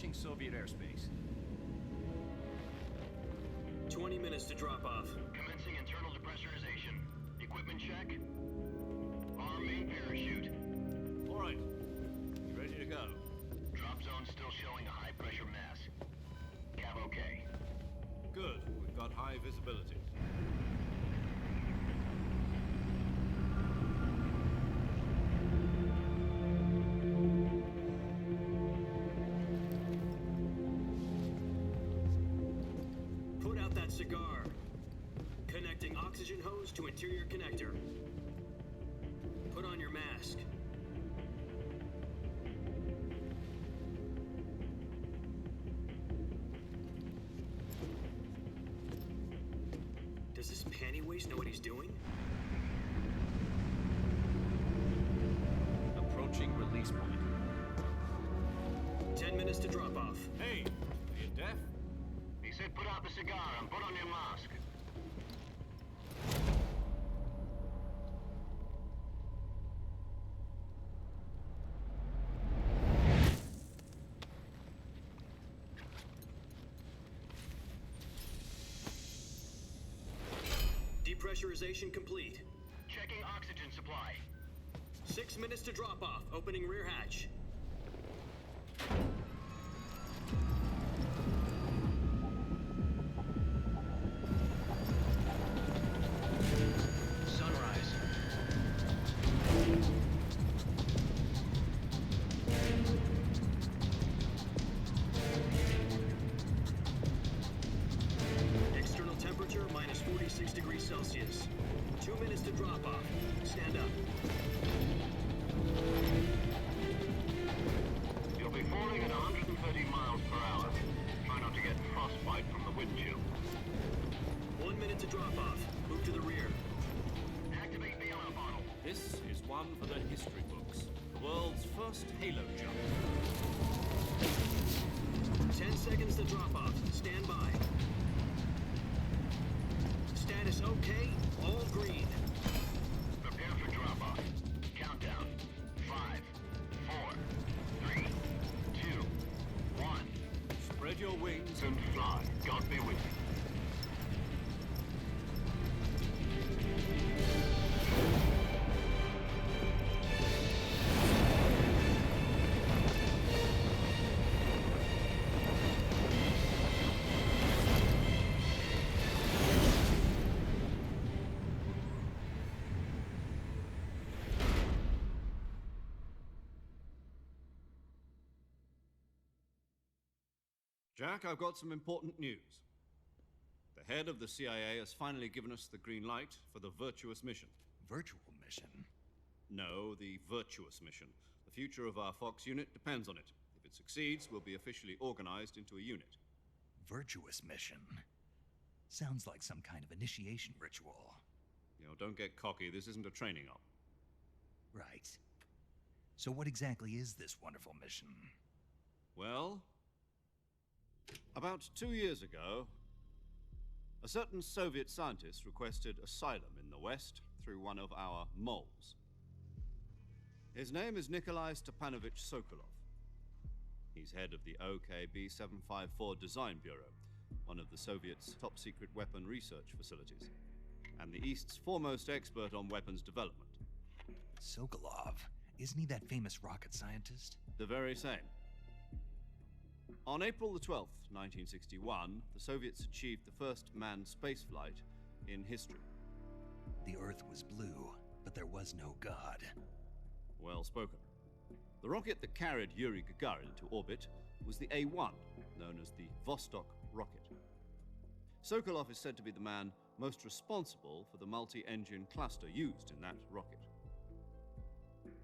approaching Soviet airspace. 20 minutes to drop off. Commencing internal depressurization. Equipment check. Arm main parachute. All right. Ready to go. Drop zone still showing a high pressure mass. Cav okay. Good. We've got high visibility. Put out that cigar. Connecting oxygen hose to interior connector. Put on your mask. Does this panty waste know what he's doing? Approaching release point. 10 minutes to drop off. Hey, are you deaf? He said put out the cigar and put on your mask. Depressurization complete. Checking oxygen supply. 6 minutes to drop off. Opening rear hatch. Sunrise. External temperature minus 46 degrees Celsius. 2 minutes to drop off. Stand up. You'll be falling at 130 miles per hour. Try not to get frostbite from the wind chill. 1 minute to drop off. Move to the rear. Activate the oil bottle. This is one for the history books. The world's first halo jump. 10 seconds to drop off. Stand by. Status okay. All green. Prepare for drop-off. Countdown. 5, 4, 3, 2, 1. Spread your wings And fly. God be with you. Jack, I've got some important news. The head of the CIA has finally given us the green light for the Virtuous mission. Virtual mission? No, the Virtuous mission. The future of our Fox unit depends on it. If it succeeds, we'll be officially organized into a unit. Virtuous mission? Sounds like some kind of initiation ritual. You know, don't get cocky. This isn't a training op. Right. So what exactly is this wonderful mission? Well, about 2 years ago, a certain Soviet scientist requested asylum in the West through one of our moles. His name is Nikolai Stepanovich Sokolov. He's head of the OKB 754 Design Bureau, one of the Soviets' top-secret weapon research facilities, and the East's foremost expert on weapons development. Sokolov? Isn't he that famous rocket scientist? The very same. On April the 12th, 1961, the Soviets achieved the first manned spaceflight in history. The Earth was blue, but there was no God. Well spoken. The rocket that carried Yuri Gagarin into orbit was the A-1, known as the Vostok rocket. Sokolov is said to be the man most responsible for the multi-engine cluster used in that rocket.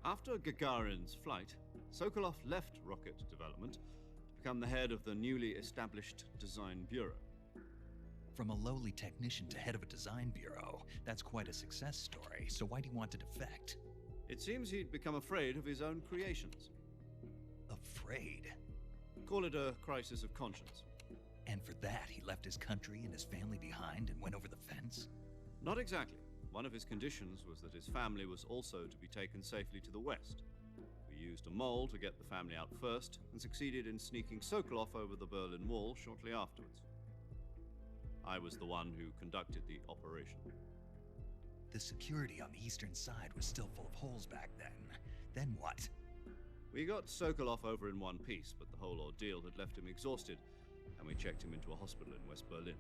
After Gagarin's flight, Sokolov left rocket development to become the head of the newly established Design Bureau. From a lowly technician to head of a design bureau, that's quite a success story, so why do you want to defect? It seems he'd become afraid of his own creations. Afraid? Call it a crisis of conscience. And for that, he left his country and his family behind and went over the fence? Not exactly. One of his conditions was that his family was also to be taken safely to the West. For We used a mole to get the family out first and succeeded in sneaking Sokolov over the Berlin Wall shortly afterwards. I was the one who conducted the operation. The security on the eastern side was still full of holes back then. Then what? We got Sokolov over in one piece, but the whole ordeal had left him exhausted, and we checked him into a hospital in West Berlin.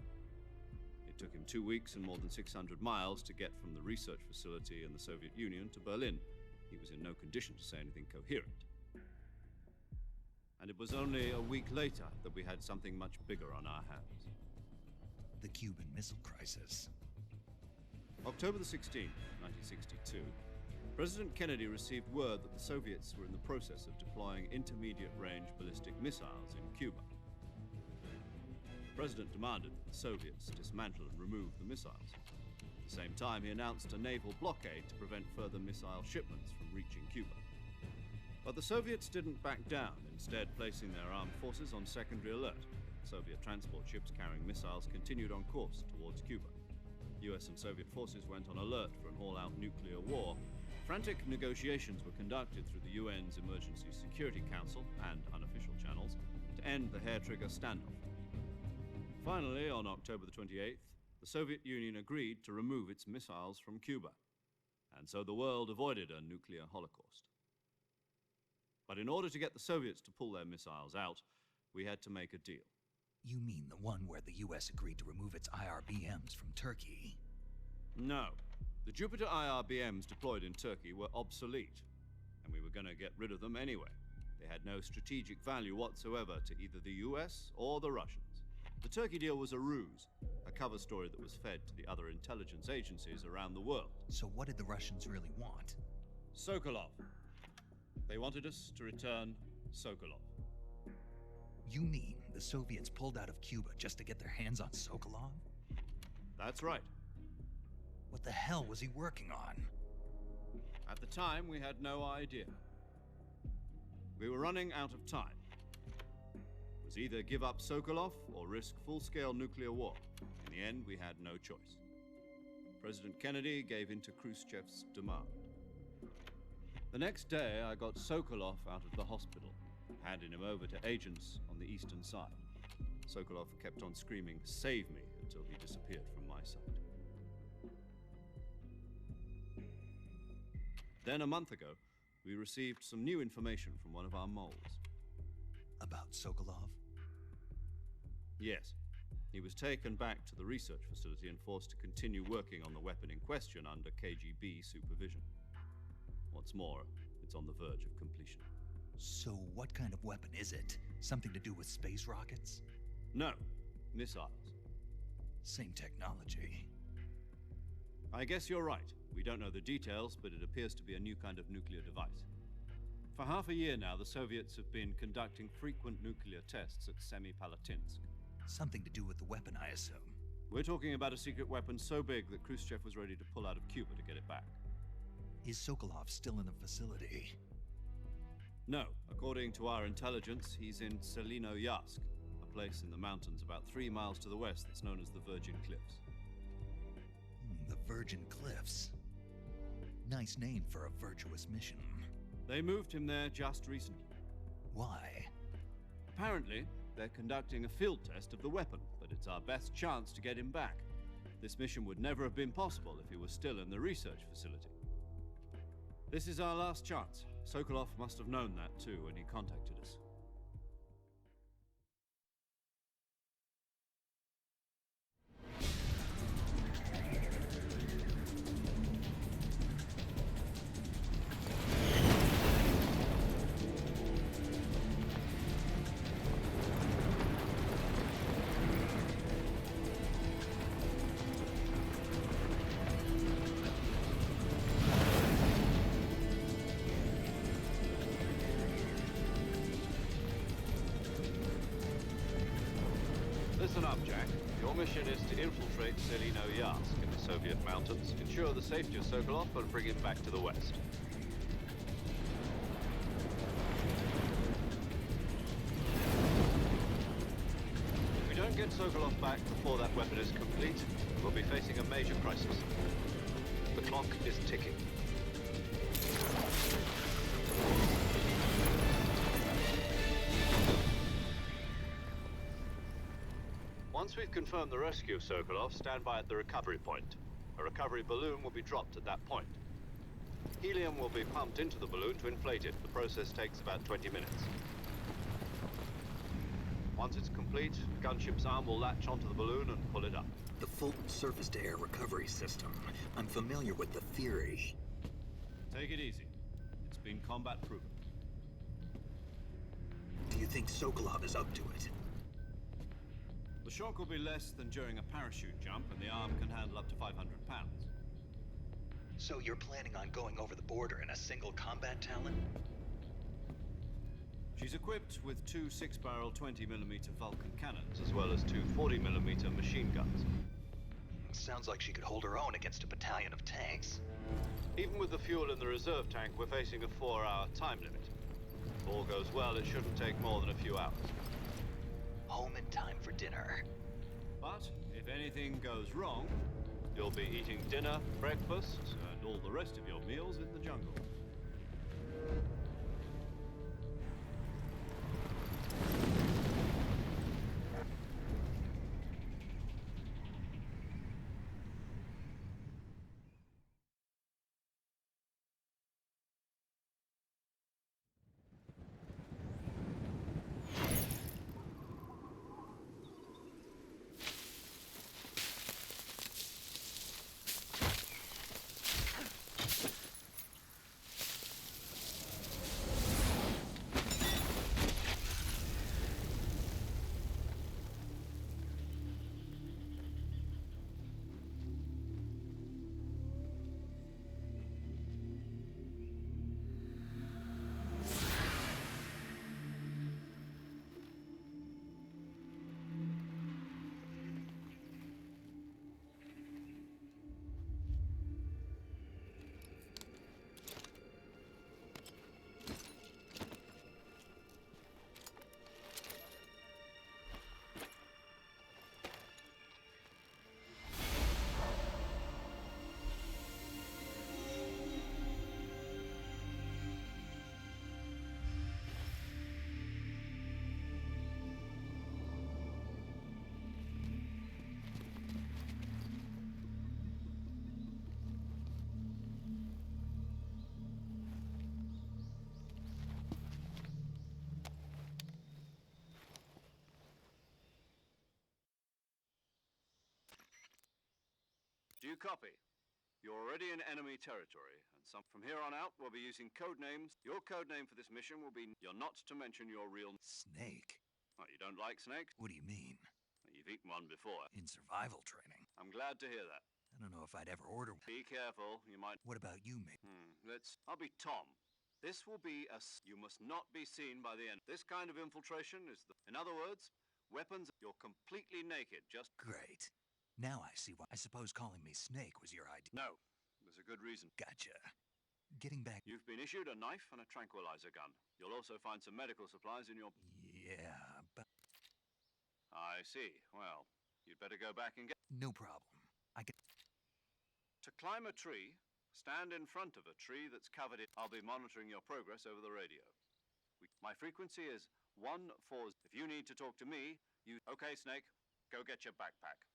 It took him 2 weeks and more than 600 miles to get from the research facility in the Soviet Union to Berlin. He was in no condition to say anything coherent. And it was only a week later that we had something much bigger on our hands. The Cuban Missile Crisis. October the 16th, 1962, President Kennedy received word that the Soviets were in the process of deploying intermediate-range ballistic missiles in Cuba. The President demanded that the Soviets dismantle and remove the missiles. At the same time, he announced a naval blockade to prevent further missile shipments from reaching Cuba. But the Soviets didn't back down, instead placing their armed forces on secondary alert. Soviet transport ships carrying missiles continued on course towards Cuba. US and Soviet forces went on alert for an all-out nuclear war. Frantic negotiations were conducted through the UN's Emergency Security Council and unofficial channels to end the hair-trigger standoff. Finally, on October the 28th, the Soviet Union agreed to remove its missiles from Cuba, and so the world avoided a nuclear holocaust. But in order to get the Soviets to pull their missiles out, we had to make a deal. You mean the one where the US agreed to remove its IRBMs from Turkey? No. The Jupiter IRBMs deployed in Turkey were obsolete, and we were going to get rid of them anyway. They had no strategic value whatsoever to either the US or the Russians. The Turkey deal was a ruse, a cover story that was fed to the other intelligence agencies around the world. So what did the Russians really want? Sokolov. They wanted us to return Sokolov. You mean the Soviets pulled out of Cuba just to get their hands on Sokolov? That's right. What the hell was he working on? At the time, we had no idea. We were running out of time. It was either give up Sokolov or risk full-scale nuclear war. In the end, we had no choice. President Kennedy gave in to Khrushchev's demand. The next day, I got Sokolov out of the hospital, handing him over to agents on the eastern side. Sokolov kept on screaming, "Save me," until he disappeared from my sight. Then, a month ago, we received some new information from one of our moles. About Sokolov? Yes. He was taken back to the research facility and forced to continue working on the weapon in question under KGB supervision. What's more, it's on the verge of completion. So what kind of weapon is it? Something to do with space rockets? No, missiles. Same technology. I guess you're right. We don't know the details, but it appears to be a new kind of nuclear device. For half a year now, the Soviets have been conducting frequent nuclear tests at Semipalatinsk. Something to do with the weapon, I assume. We're talking about a secret weapon so big that Khrushchev was ready to pull out of Cuba to get it back. Is Sokolov still in the facility? No. According to our intelligence, he's in Selinoyarsk, a place in the mountains about 3 miles to the west that's known as the Virgin Cliffs. The Virgin Cliffs. Nice name for a virtuous mission. They moved him there just recently. Why? Apparently, they're conducting a field test of the weapon, but it's our best chance to get him back. This mission would never have been possible if he was still in the research facility. This is our last chance. Sokolov must have known that too when he contacted us. Listen up, Jack. Your mission is to infiltrate Selinoyarsk in the Soviet mountains, ensure the safety of Sokolov, and bring him back to the west. If we don't get Sokolov back before that weapon is complete, we'll be facing a major crisis. The clock is ticking. Once we've confirmed the rescue of Sokolov, stand by at the recovery point. A recovery balloon will be dropped at that point. Helium will be pumped into the balloon to inflate it. The process takes about 20 minutes. Once it's complete, the gunship's arm will latch onto the balloon and pull it up. The Fulton surface-to-air recovery system. I'm familiar with the theory. Take it easy. It's been combat-proven. Do you think Sokolov is up to it? The shock will be less than during a parachute jump, and the arm can handle up to 500 pounds. So you're planning on going over the border in a single combat Talon? She's equipped with two 6-barrel 20mm Vulcan cannons, as well as two 40mm machine guns. Sounds like she could hold her own against a battalion of tanks. Even with the fuel in the reserve tank, we're facing a 4-hour time limit. If all goes well, it shouldn't take more than a few hours. Home in time for dinner. But if anything goes wrong, you'll be eating dinner, breakfast, and all the rest of your meals in the jungle. Do you copy? You're already in enemy territory, and from here on out, we'll be using code names. Your code name for this mission will be You're Not to Mention Your Real... Snake? Oh, you don't like snakes? What do you mean? You've eaten one before. In survival training. I'm glad to hear that. I don't know if I'd ever order one. Be careful, you might... What about you, mate? I'll be Tom. This will be you must not be seen by the enemy. This kind of infiltration is In other words, weapons... You're completely naked, just... Great. Now I see why. I suppose calling me Snake was your idea. No. There's a good reason. Gotcha. Getting back... You've been issued a knife and a tranquilizer gun. You'll also find some medical supplies in your... Yeah, but... I see. Well, you'd better go back and get... No problem. I can... To climb a tree, stand in front of a tree that's covered in... I'll be monitoring your progress over the radio. My frequency is 140. If you need to talk to me, you... Okay, Snake. Go get your backpack.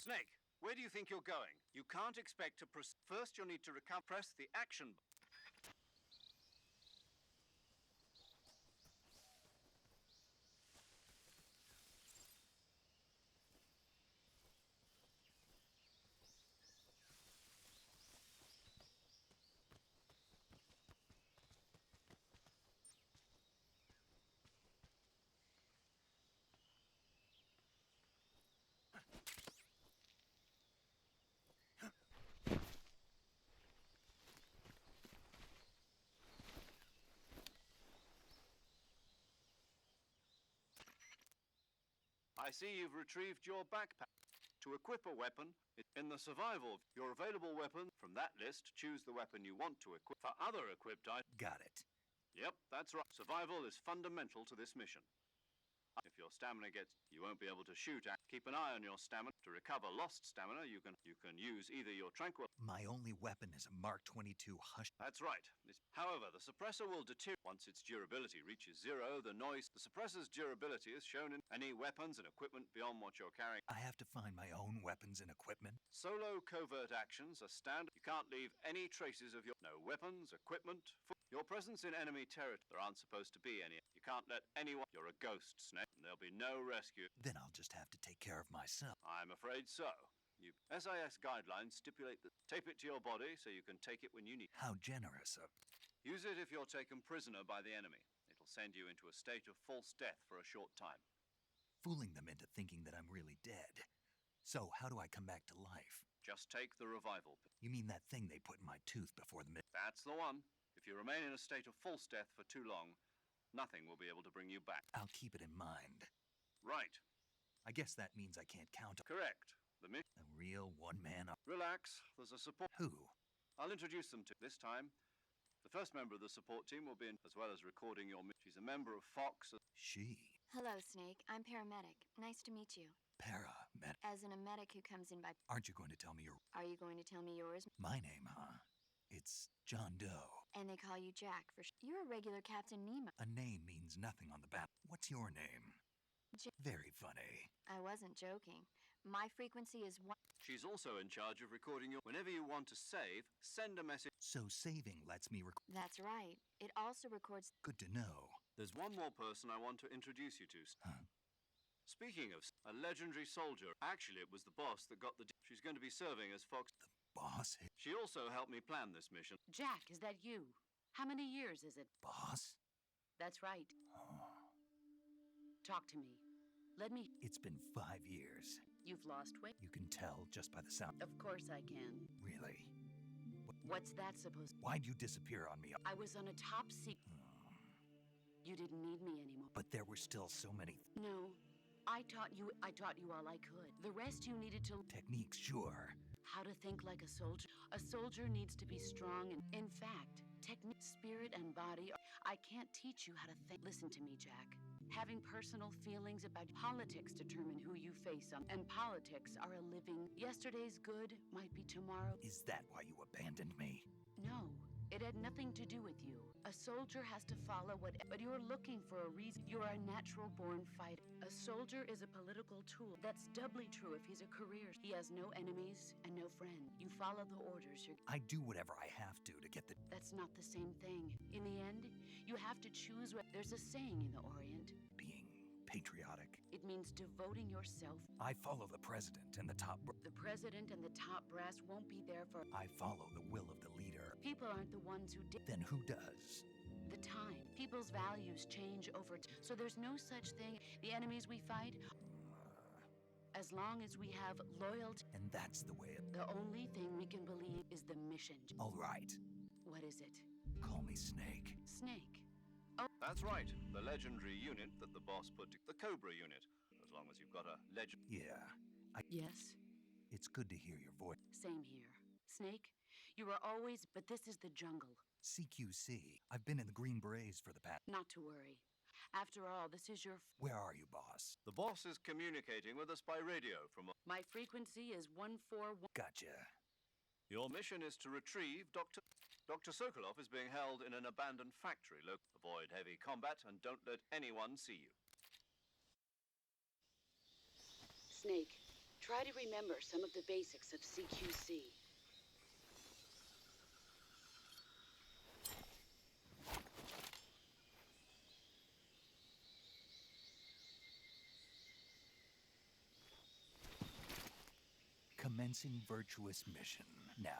Snake, where do you think you're going? You can't expect to First, you'll need to press the action button. I see you've retrieved your backpack. To equip a weapon, in the survival, your available weapon from that list, choose the weapon you want to equip. For other equipped items, Got it. yep, that's right. Survival is fundamental to this mission. If your stamina gets, you won't be able to shoot at. Keep an eye on your stamina. To recover lost stamina, you can use either your tranquil. My only weapon is a Mark 22 Hush. That's right. However, the suppressor will deteriorate once its durability reaches zero. The suppressor's durability is shown in any weapons and equipment beyond what you're carrying. I have to find my own weapons and equipment. Solo covert actions are standard. You can't leave any traces of no weapons, equipment. Your presence in enemy territory. There aren't supposed to be any. You can't let anyone. You're a ghost, Snake. And there'll be no rescue. Then I'll just have to take care of myself. I'm afraid so. SIS guidelines stipulate that tape it to your body so you can take it when you need. How generous of... Use it if you're taken prisoner by the enemy. It'll send you into a state of false death for a short time. Fooling them into thinking that I'm really dead. So, how do I come back to life? Just take the revival pill. You mean that thing they put in my tooth before the... That's the one. If you remain in a state of false death for too long, nothing will be able to bring you back. I'll keep it in mind. Right. I guess that means I can't count on... Correct. The mission. A real one-man... Relax. There's a support... Who? I'll introduce them to this time. The first member of the support team will be in, as well as recording your... She's a member of Fox. She. Hello, Snake. I'm paramedic. Nice to meet you. Paramedic. As in a medic who comes in by... Aren't you going to tell me your... Are you going to tell me yours? My name, huh? It's John Doe. And they call you Jack for... You're a regular Captain Nemo. A name means nothing on the bat. What's your name? Very funny. I wasn't joking. My frequency is one... She's also in charge of recording your... Whenever you want to save, send a message. So saving lets me That's right. It also records... Good to know. There's one more person I want to introduce you to. Huh? Speaking of a legendary soldier, actually it was the boss that got the... She's going to be serving as Fox. Boss? She also helped me plan this mission. Jack, is that you? How many years is it? Boss? That's right. Oh. Talk to me. Let me... It's been 5 years. You've lost weight? You can tell just by the sound. Of course I can. Really? What's that supposed... Why'd you disappear on me? I was on a top secret... You didn't need me anymore. But there were still so many... No. I taught you all I could. The rest you needed to... Techniques, sure. How to think like a soldier. A soldier needs to be strong and... In fact, technique, spirit, and body... I can't teach you how to think. Listen to me, Jack. Having personal feelings about politics determine who you face on, and politics are a living... Yesterday's good might be tomorrow... Is that why you abandoned me? No. It had nothing to do with you. A soldier has to follow what... But you're looking for a reason. You're a natural-born fighter. A soldier is a political tool. That's doubly true if he's a career. He has no enemies and no friend. You follow the orders. I do whatever I have to get the... That's not the same thing. In the end, you have to choose what... There's a saying in the Orient. Being patriotic. It means devoting yourself. I follow the president and the top... The president and the top brass won't be there for... I follow the will of the leader. People aren't the ones who did... Then who does? The time. People's values change over time. So there's no such thing. The enemies we fight... As long as we have loyalty... And that's the way it... The only thing we can believe is the mission. All right. What is it? Call me Snake. Snake. That's right. The legendary unit that the boss put to... The Cobra unit. As long as you've got a legend... Yeah. Yes? It's good to hear your voice. Same here. Snake, you are always... But this is the jungle. CQC. I've been in the Green Berets for the past... Not to worry. After all, this is your... Where are you, boss? The boss is communicating with us by radio from... My frequency is 141... Gotcha. Your mission is to retrieve Dr. Sokolov is being held in an abandoned factory. Avoid heavy combat and don't let anyone see you. Snake, try to remember some of the basics of CQC. Commencing virtuous mission now.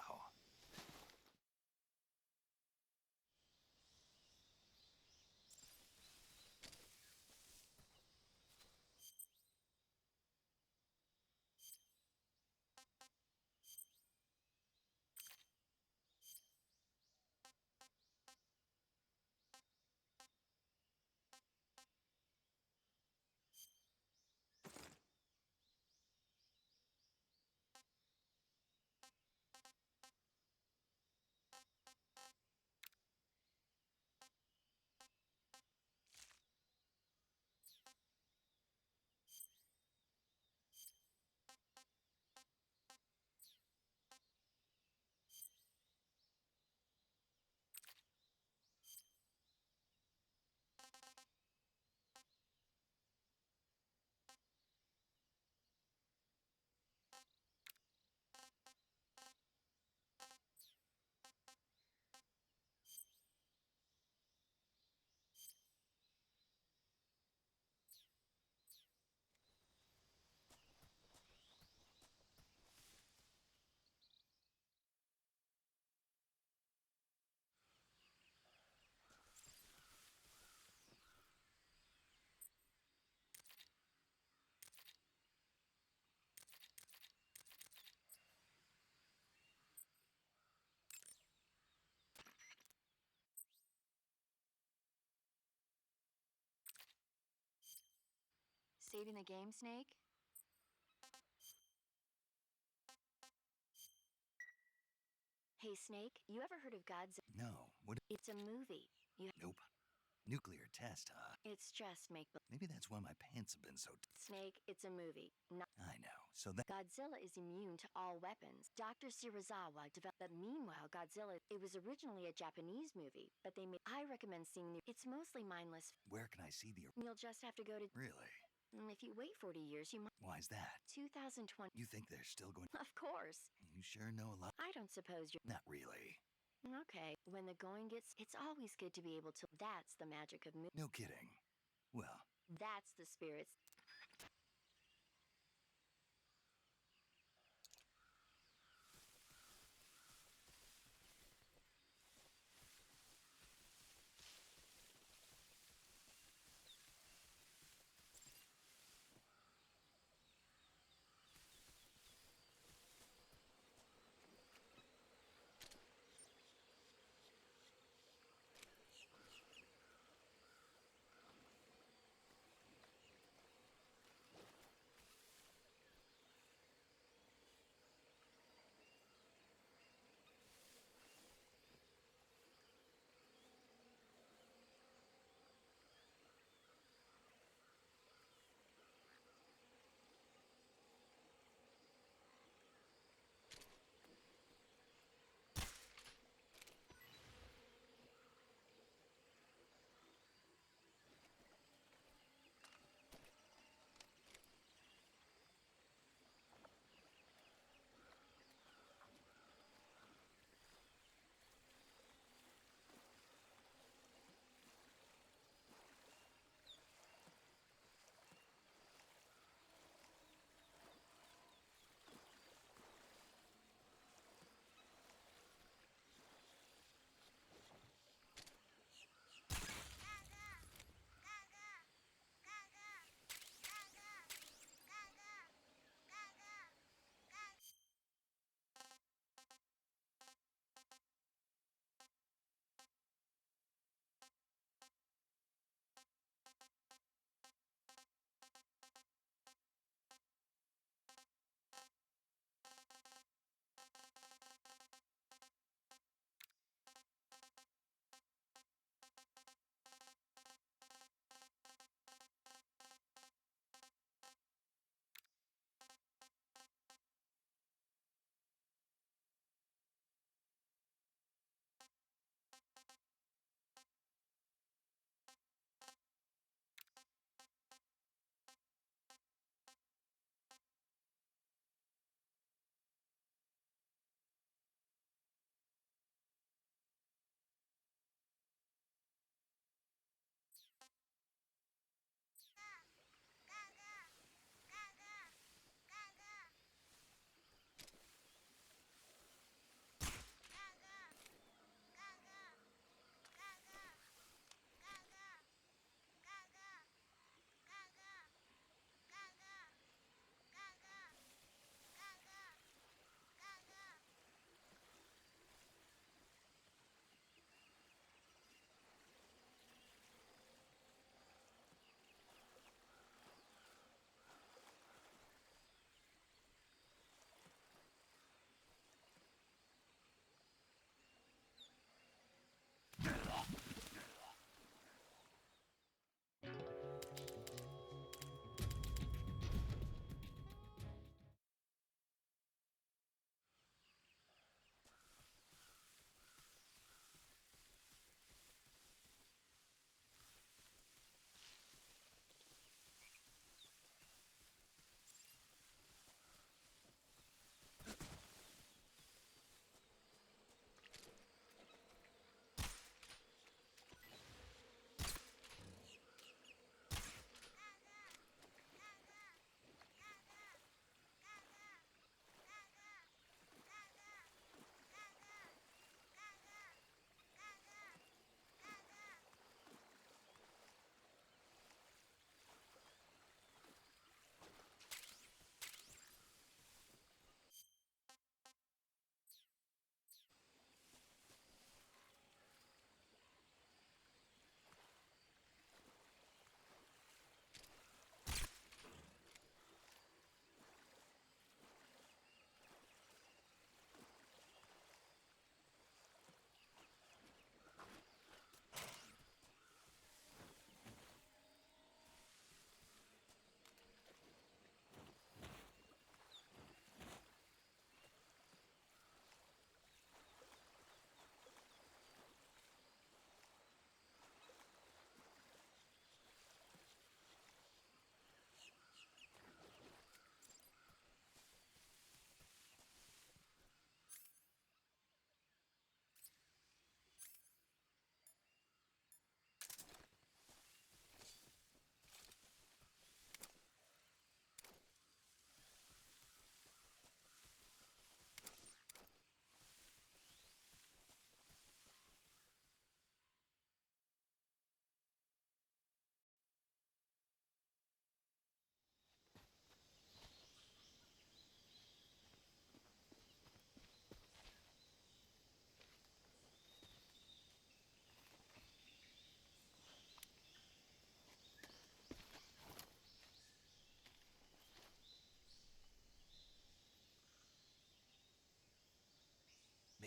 saving the game, Snake? Hey, Snake, you ever heard of Godzilla? No, what? It's a movie. Nope. Nuclear test, huh? It's just make Maybe that's why my pants have been so. Snake, it's a movie. I know. So that. Godzilla is immune to all weapons. Dr. Shirazawa developed. But meanwhile, Godzilla, it was originally a Japanese movie, but they made. I recommend seeing the. It's mostly mindless. Where can I see the? You'll just have to go to. Really? If you wait 40 years, you might. Why's that? 2020. You think they're still going? Of course. You sure know a lot. I don't suppose you're. Not really. Okay. When the going gets. It's always good to be able to. That's the magic of. No kidding. Well. That's the spirits.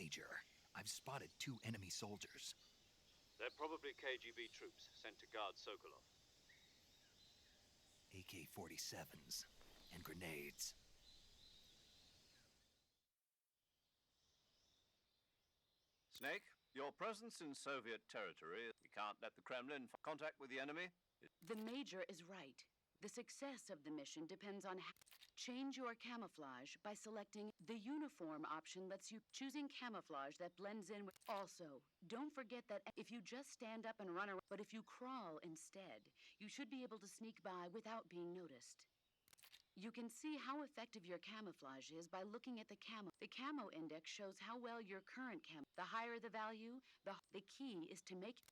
Major. I've spotted 2 enemy soldiers. They're probably KGB troops sent to guard Sokolov. AK-47s and grenades. Snake, your presence in Soviet territory, we can't let the Kremlin contact with the enemy. The Major is right. The success of the mission depends on change your camouflage by selecting the uniform option. Lets you choosing camouflage that blends in with. Also, don't forget that if you just stand up and run around, but if you crawl instead, you should be able to sneak by without being noticed. You can see how effective your camouflage is by looking at the camo. The camo index shows how well your current camo. The higher the value, the key is to make.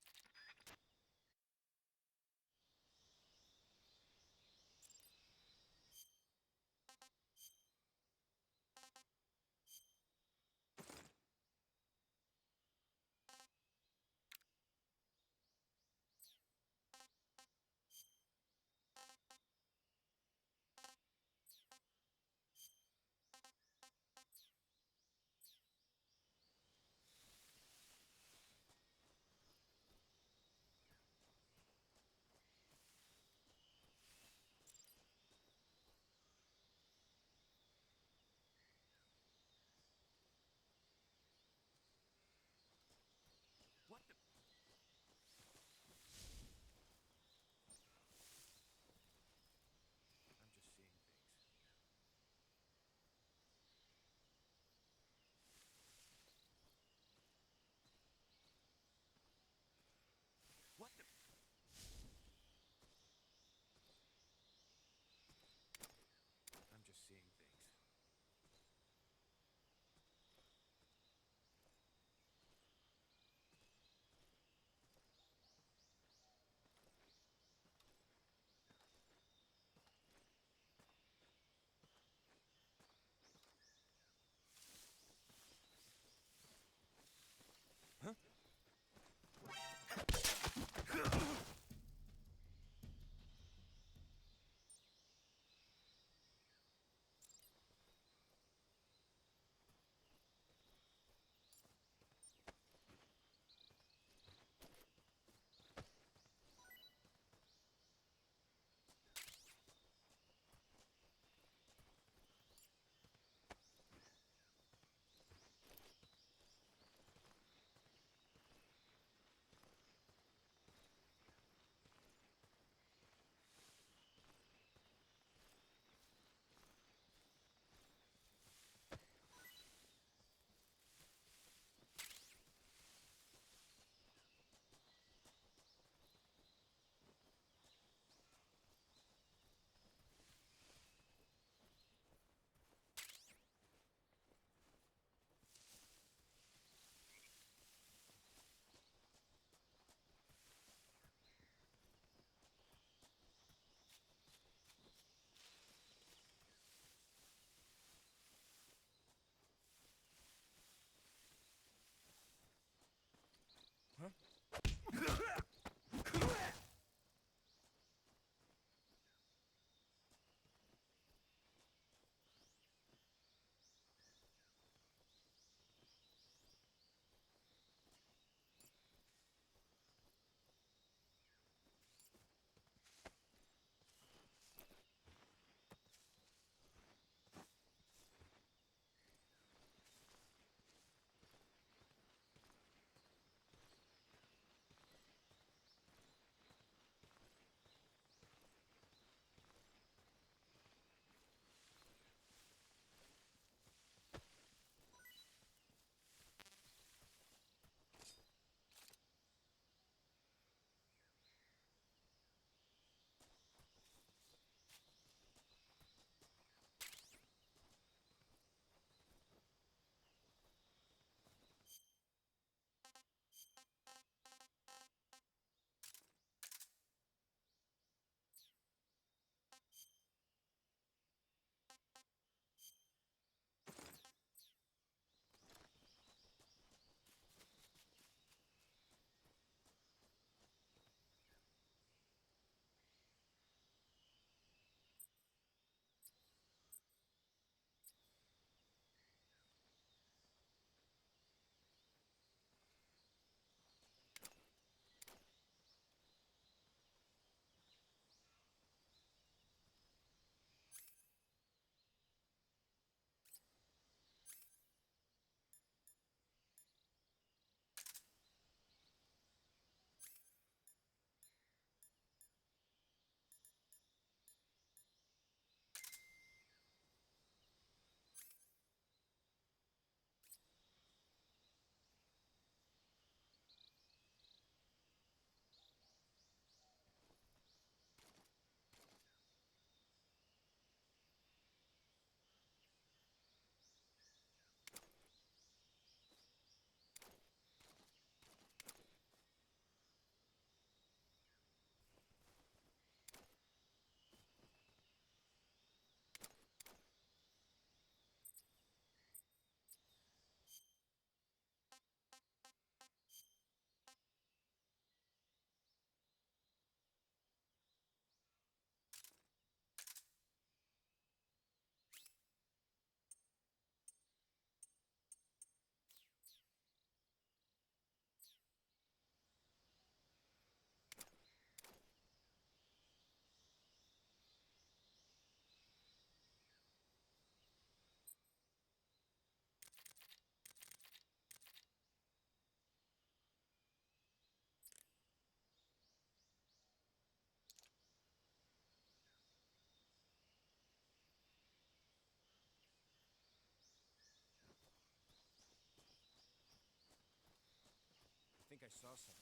I saw something.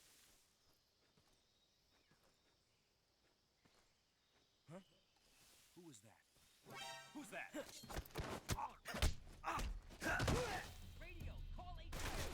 Huh? Who was that? Who's that? Radio, call HQ.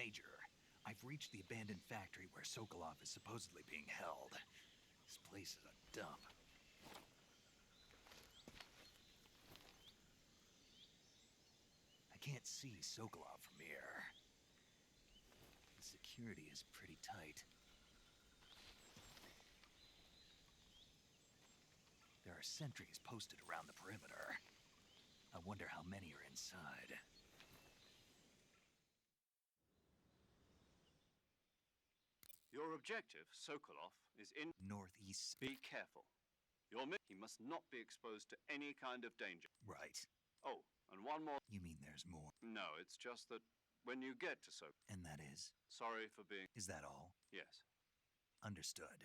Major, I've reached the abandoned factory where Sokolov is supposedly being held. This place is a dump. I can't see Sokolov from here. The security is pretty tight. There are sentries posted around the perimeter. I wonder how many are inside. Your objective, Sokolov, is in... Northeast. Be careful. He must not be exposed to any kind of danger. Right. Oh, and one more... You mean there's more? No, it's just that when you get to Sokolov... And that is? Sorry for being... Is that all? Yes. Understood.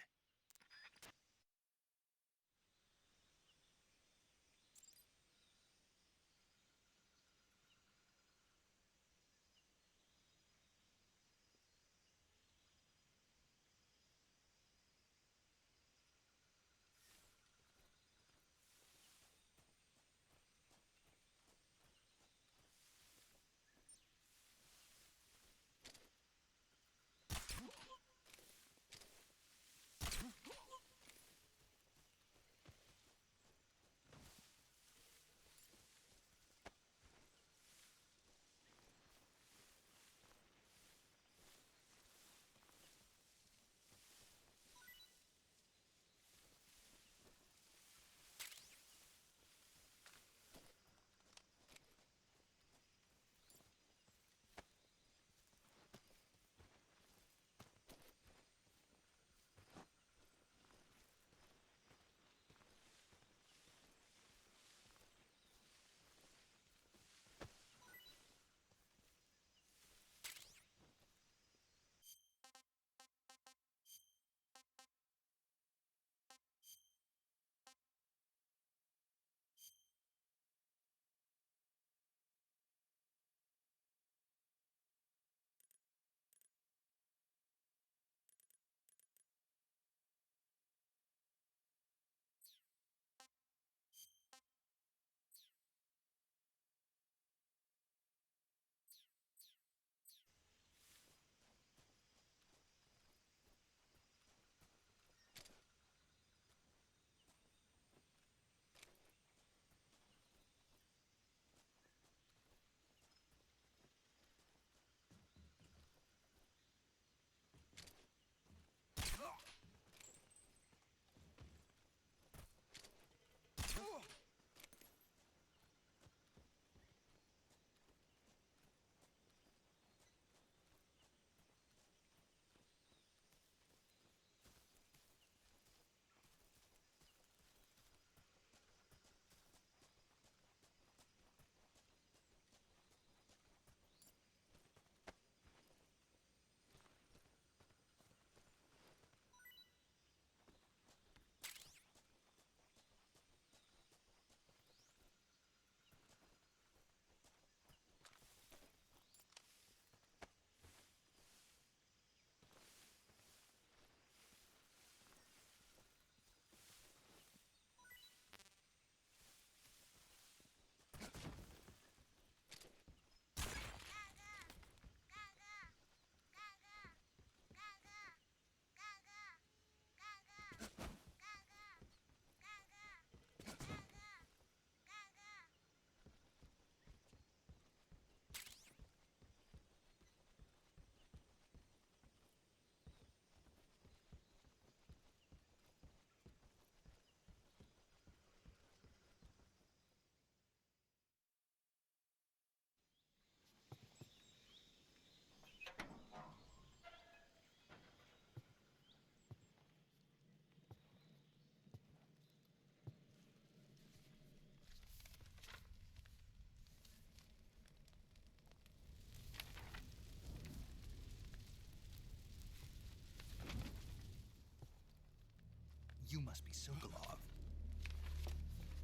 You must be Sokolov.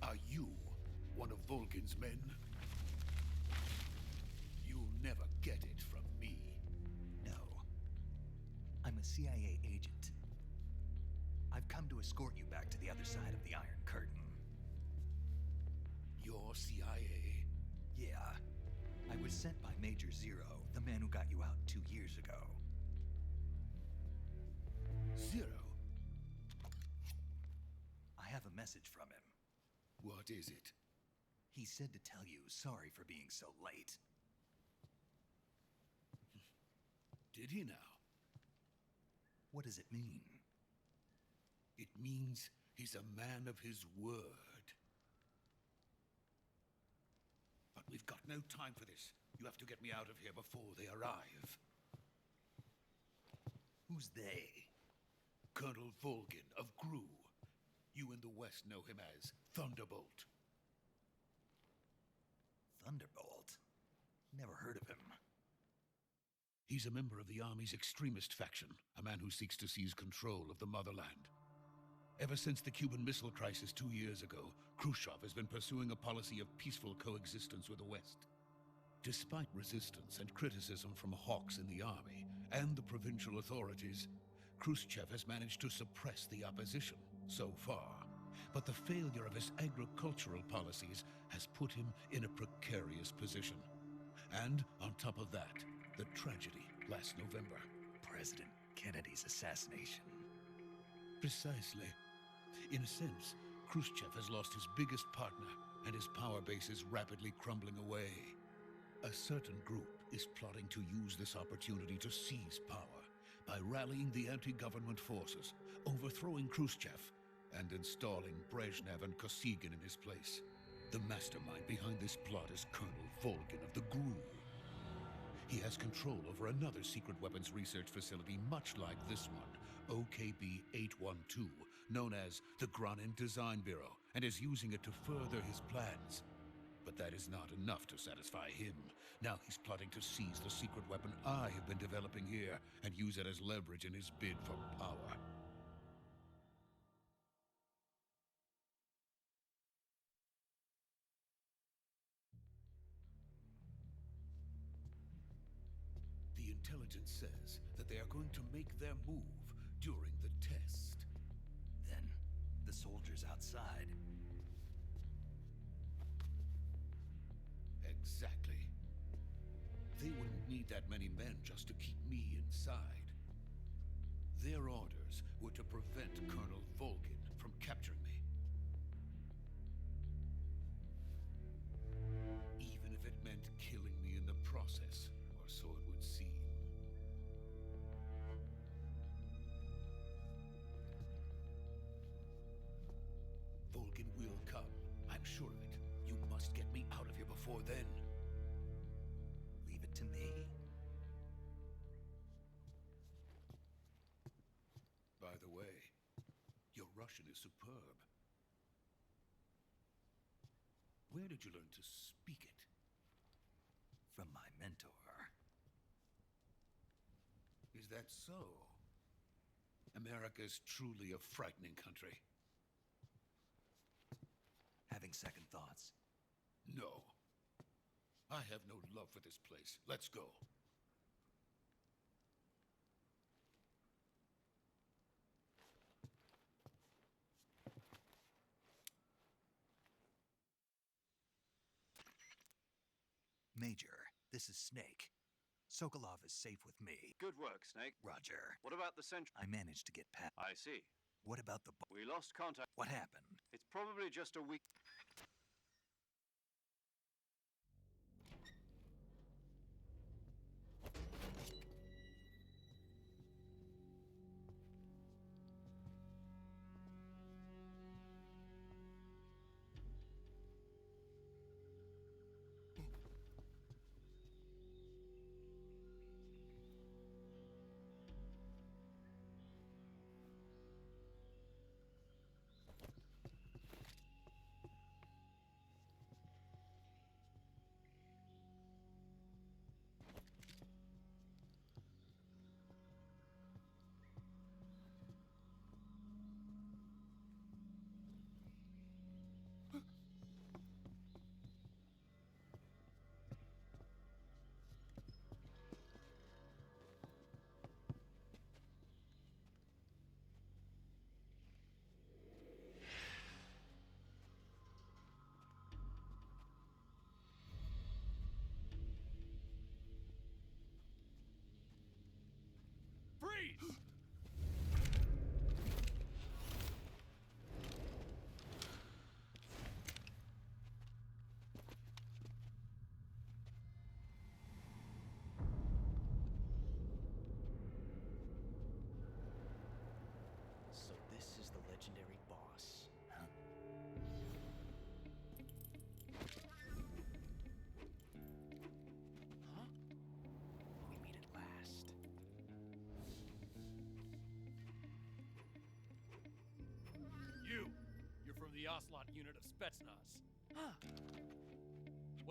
Are you one of Volgin's men? You'll never get it from me. No. I'm a CIA agent. I've come to escort you back to the other side of the Iron Curtain. You're CIA? Yeah. I was Sent by Major Zero, the man who got you out 2 years ago. Zero? I have a message from him. What is it? He said to tell you sorry for being so late. Did he now? What does it mean? It means he's a man of his word. But we've got no time for this. You have to get me out of here before they arrive. Who's they? Colonel Volgin of GRU. You in the West know him as Thunderbolt. Thunderbolt? Never heard of him. He's a member of the Army's extremist faction, a man who seeks to seize control of the motherland. Ever since the Cuban Missile Crisis 2 years ago, Khrushchev has been pursuing a policy of peaceful coexistence with the West. Despite resistance and criticism from hawks in the army and the provincial authorities, Khrushchev has managed to suppress the opposition so far. But the failure of his agricultural policies has put him in a precarious position. And on top of that, the tragedy last November. President Kennedy's assassination. Precisely. In a sense, Khrushchev has lost his biggest partner, and his power base is rapidly crumbling away. A certain group is plotting to use this opportunity to seize power by rallying the anti-government forces, overthrowing Khrushchev, and installing Brezhnev and Kosygin in his place. The mastermind behind this plot is Colonel Volgin of the GRU. He has control over another secret weapons research facility much like this one, OKB-812, known as the Granin Design Bureau, and is using it to further his plans. But that is not enough to satisfy him. Now he's plotting to seize the secret weapon I have been developing here and use it as leverage in his bid for power. The intelligence says that they are going to make their move during the test. Then, the soldiers outside. Exactly. They wouldn't need that many men just to keep me inside. Their orders were to prevent Colonel Volgin from capturing me. Even if it meant killing me in the process, or so it would seem. Volgin will come. I'm sure of it. You must get me out of here before then. Leave it to me. By the way, your Russian is superb. Where did you learn to speak it? From my mentor. Is that so? America is truly a frightening country. Having second thoughts? No. I have no love for this place. Let's go. Major, this is Snake. Sokolov is safe with me. Good work, Snake. Roger. What about the central? I managed to get past. I see. What about the... We lost contact. What happened? It's probably just a week.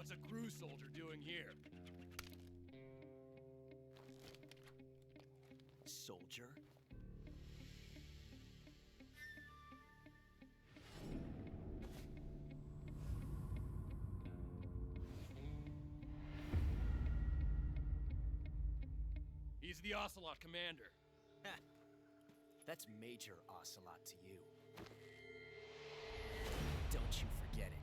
What's a crew soldier doing here? Soldier? He's the Ocelot commander. That's Major Ocelot to you. Don't you forget it.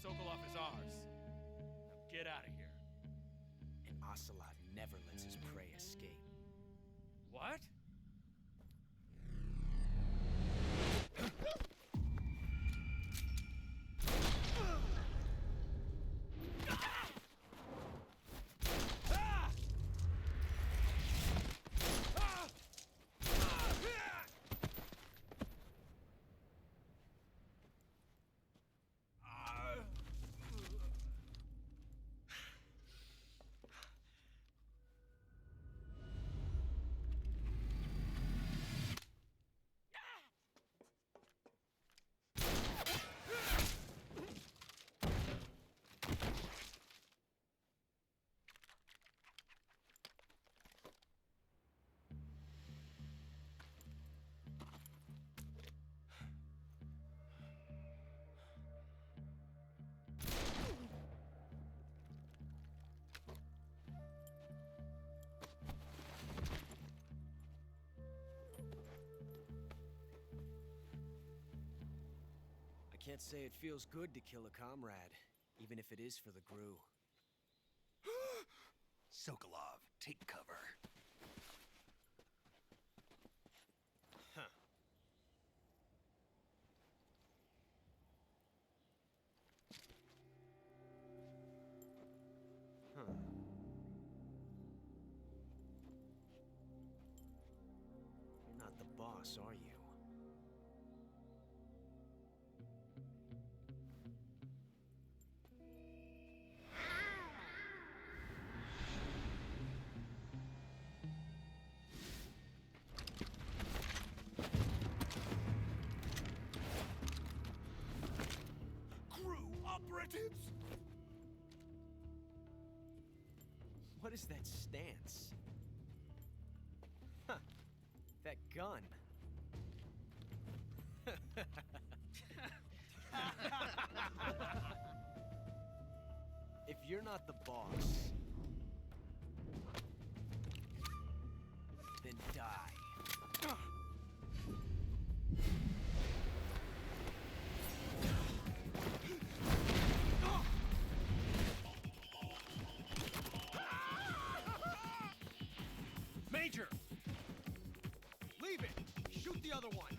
Sokolov is ours. Now get out of here. And Ocelot never lets his prey escape. What? I can't say it feels good to kill a comrade, even if it is for the Gru. Sokolov, take cover. Huh. Huh. You're not the boss, are you? Operatives! What is that stance? Huh. That gun. If you're not the boss, then die. Major! Leave it! Shoot the other one!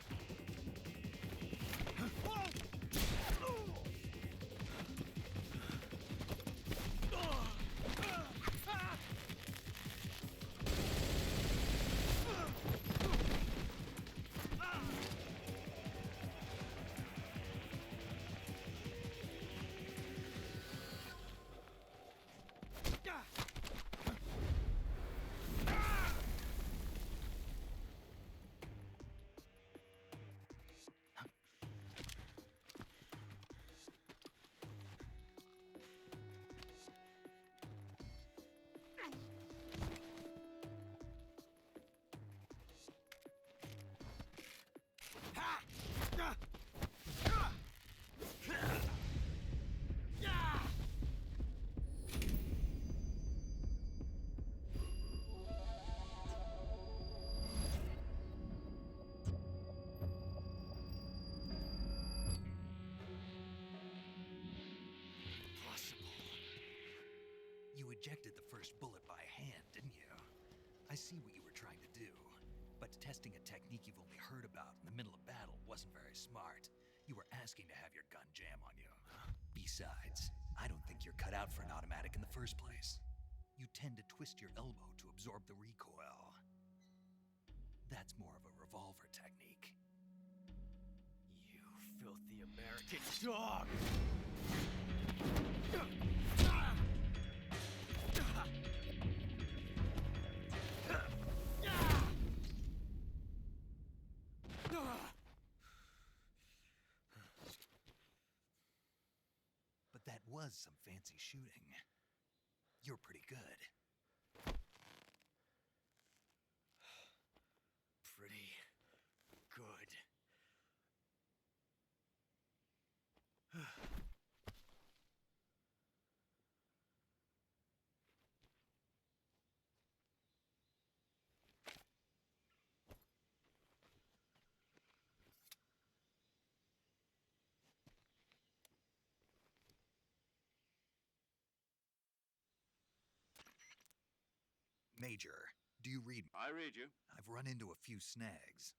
You ejected the first bullet by hand, didn't you? I see what you were trying to do. But testing a technique you've only heard about in the middle of battle wasn't very smart. You were asking to have your gun jam on you. Besides, I don't think you're cut out for an automatic in the first place. You tend to twist your elbow to absorb the recoil. That's more of a revolver technique. You filthy American dog! was some fancy shooting. You're pretty good. Pretty good. Major, do you read? I read you. I've run into a few snags.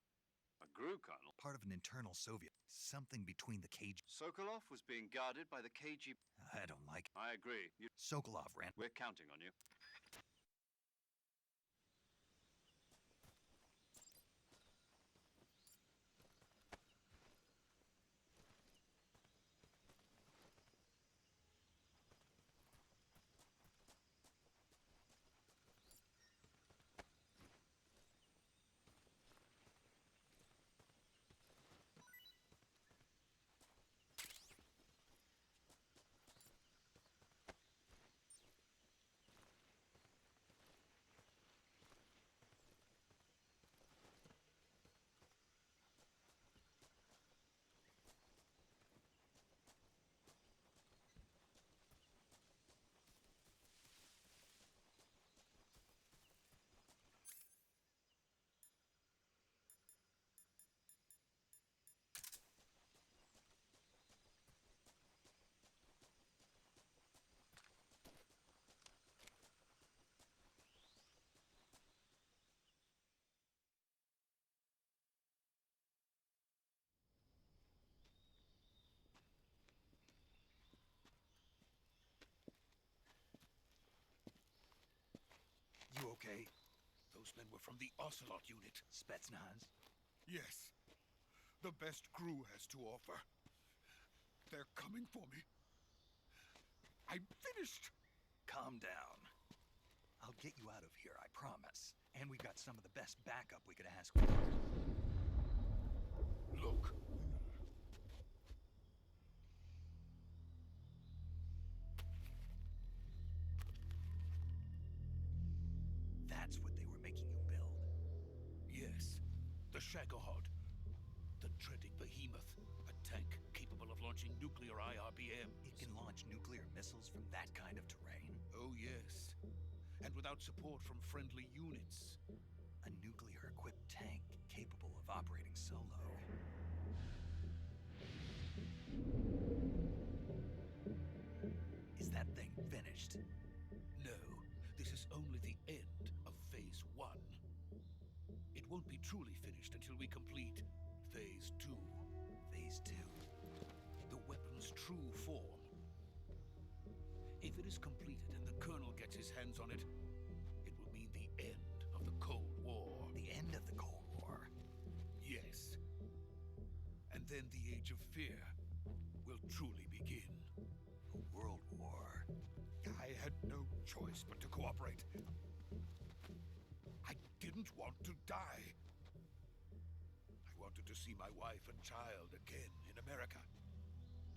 A GRU colonel. Part of an internal Soviet. Something between the KG. Sokolov was being guarded by the KGB. I don't like it. I agree. Sokolov ran. We're counting on you. You okay? Those men were from the Ocelot unit. Spetsnaz? Yes. The best GRU has to offer. They're coming for me. I'm finished. Calm down. I'll get you out of here, I promise. And we've got some of the best backup we could ask for. Look. That's what they were making you build? Yes. The Shagohod. The dreaded behemoth. A tank capable of launching nuclear IRBMs. It can launch nuclear missiles from that kind of terrain? Oh, yes. And without support from friendly units. A nuclear-equipped tank capable of operating solo. Is that thing finished? No. This is only the end of Phase 1. It won't be truly finished until we complete Phase 2. Phase 2? The weapon's true form. If it is completed and the Colonel gets his hands on it, it will mean the end of the Cold War. The end of the Cold War? Yes. And then the Age of Fear will truly begin. A world war. I had no choice but to cooperate. I didn't want to die. I wanted to see my wife and child again in America.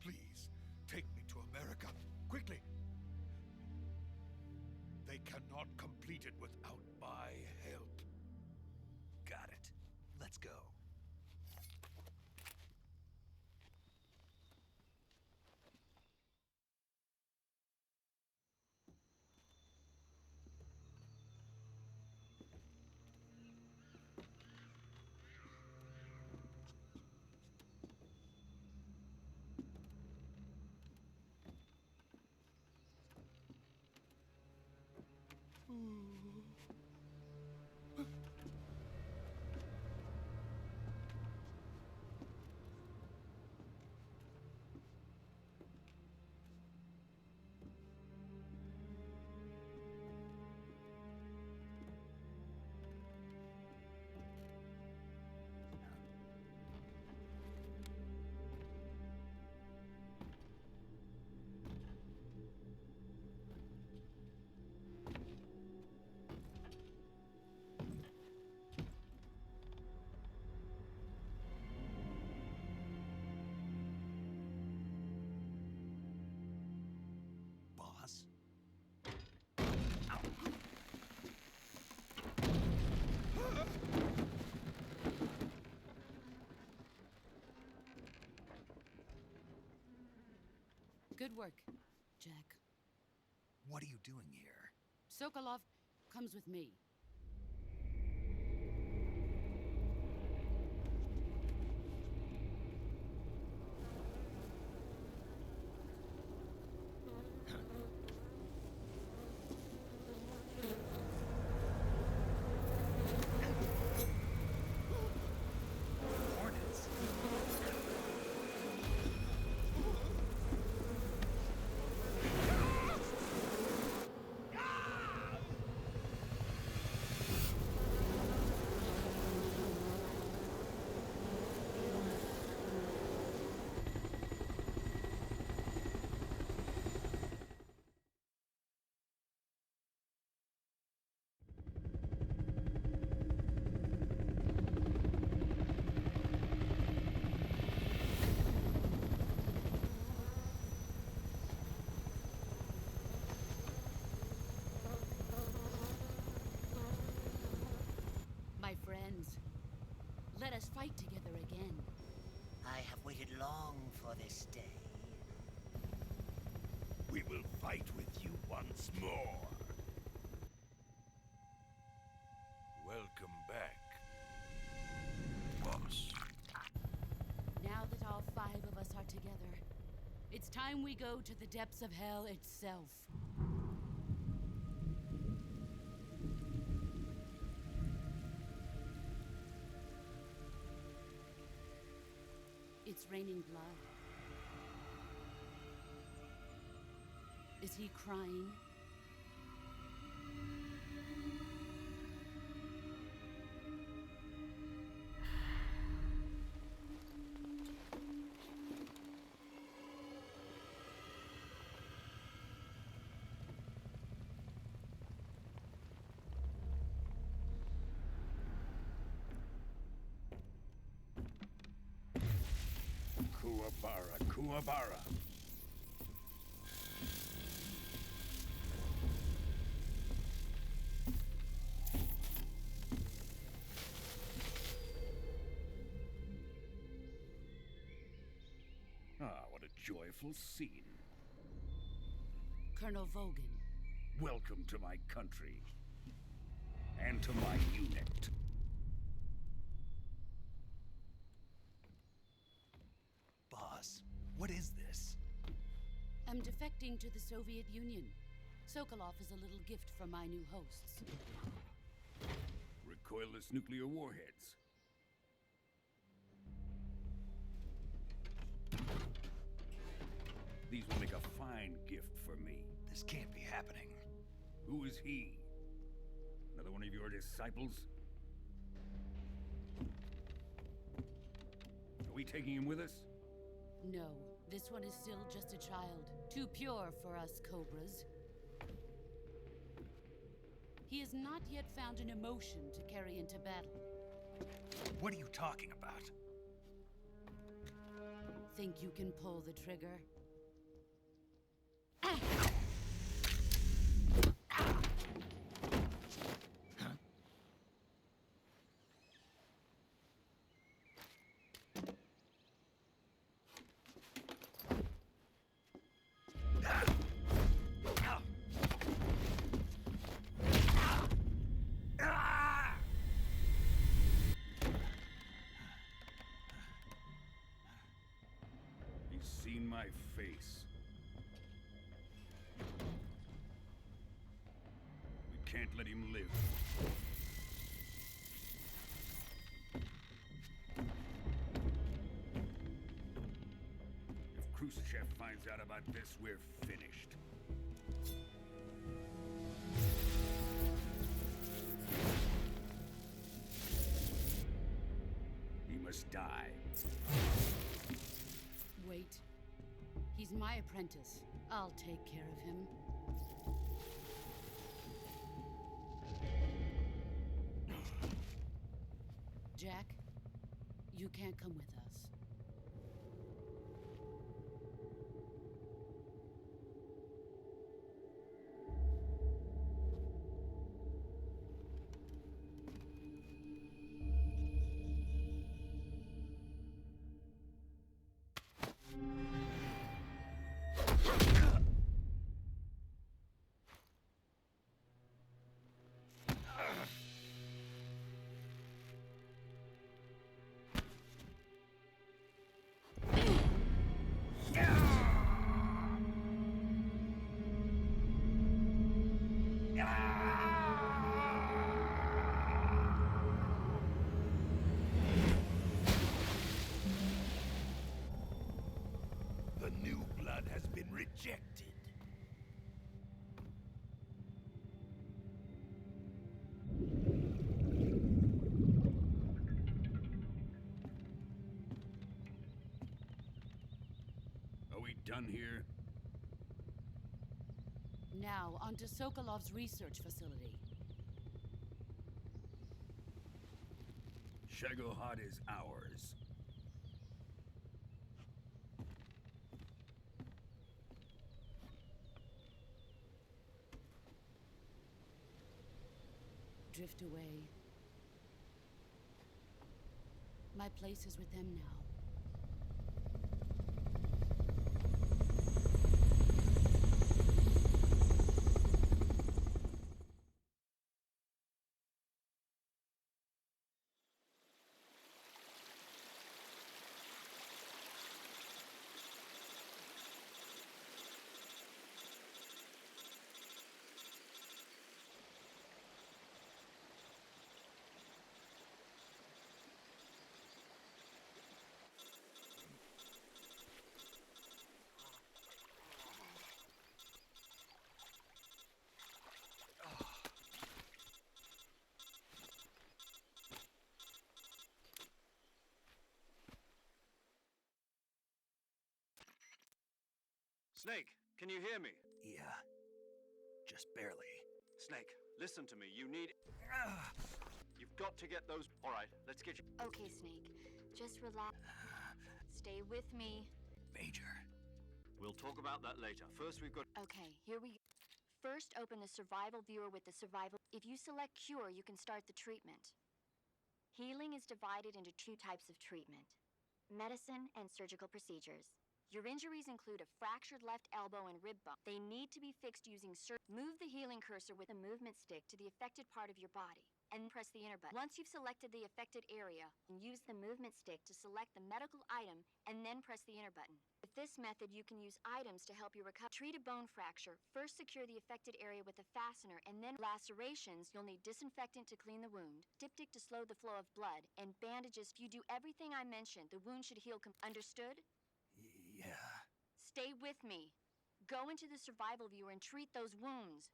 Please, take me to America, quickly. They cannot complete it without my help. Got it. Let's go. Good work, Jack. What are you doing here? Sokolov comes with me. Hornets. My friends, let us fight together again. I have waited long for this day. We will fight with you once more. Welcome back, boss. Now that all 5 of us are together, it's time we go to the depths of hell itself. It's raining blood. Is he crying? Kuwabara, Kuwabara. Ah, what a joyful scene. Colonel Vogan. Welcome to my country. And to my unit. Boss, what is this? I'm defecting to the Soviet Union. Sokolov is a little gift from my new hosts. Recoilless nuclear warheads. These will make a fine gift for me. This can't be happening. Who is he? Another one of your disciples? Are we taking him with us? No, this one is still just a child. Too pure for us Cobras. He has not yet found an emotion to carry into battle. What are you talking about? Think you can pull the trigger? He's seen my face. We can't let him live. If Khrushchev finds out about this, we're finished. He must die. Wait. He's my apprentice. I'll take care of him. Jack, you can't come with us. ejected. Are we done here? Now, on to Sokolov's research facility. Shagohod is ours. Drift away. My place is with them now. Snake, can you hear me? Yeah. Just barely. Snake, listen to me. You need... You've got to get those... All right, let's get you... Okay, Snake. Just relax. Stay with me. Major. We'll talk about that later. First, we've got... Okay, here we go. First, open the survival viewer with the survival... If you select cure, you can start the treatment. Healing is divided into two types of treatment: medicine and surgical procedures. Your injuries include a fractured left elbow and rib bone. They need to be fixed using Move the healing cursor with a movement stick to the affected part of your body, and press the enter button. Once you've selected the affected area, use the movement stick to select the medical item, and then press the enter button. With this method, you can use items to help you recover. Treat a bone fracture. First, secure the affected area with a fastener, and then lacerations. You'll need disinfectant to clean the wound, diptych to slow the flow of blood, and bandages. If you do everything I mentioned, the wound should heal. Understood? Yeah. Stay with me. Go into the survival viewer and treat those wounds.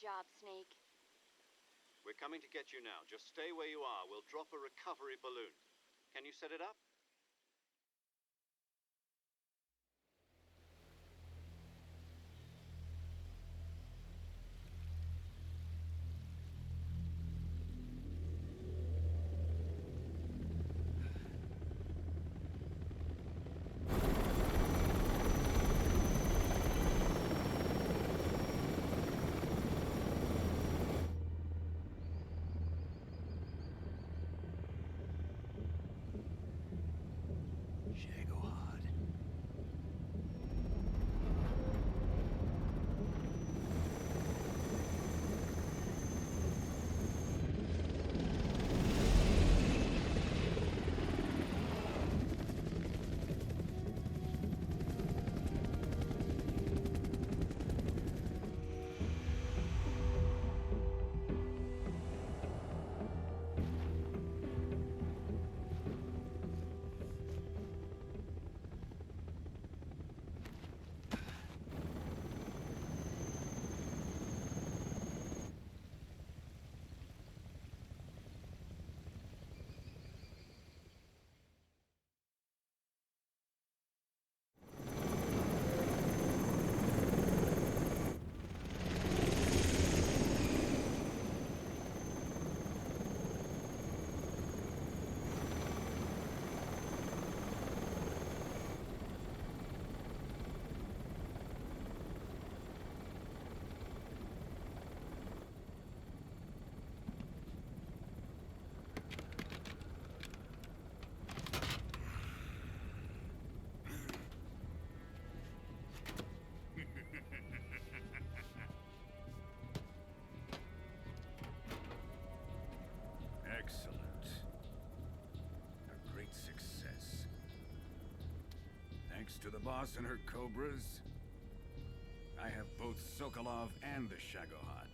job, Snake. We're coming to get you now. Just stay where you are. We'll drop a recovery balloon. Can you set it up? Shagohod. Excellent. A great success. Thanks to the boss and her cobras, I have both Sokolov and the Shagohod.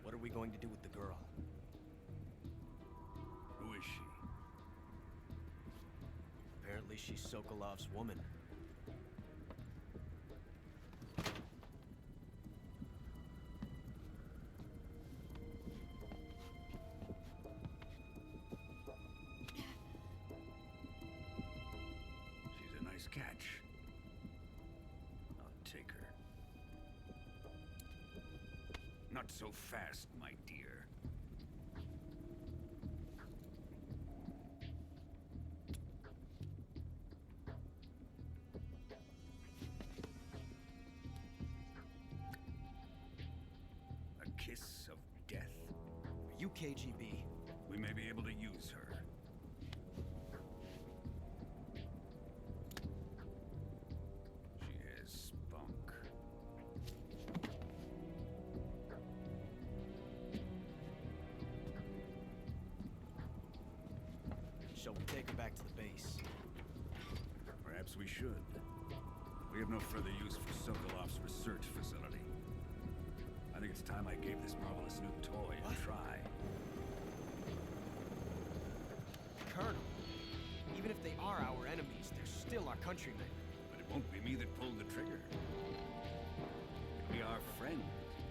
What are we going to do with the girl? Who is she? Apparently she's Sokolov's woman. She's a nice catch. I'll take her. Not so fast, my dear. A kiss of death. Are you KGB? We may be able to use her. She has spunk. Shall we take her back to the base? Perhaps we should. We have no further use for Sokolov's research facility. I think it's time I gave this marvelous new toy a try. Colonel, even if they are our enemies, they're still our countrymen. But it won't be me that pulled the trigger. It'll be our friend,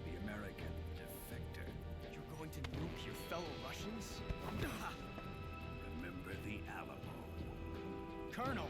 the American defector. You're going to nuke your fellow Russians? Remember the Alamo. Colonel!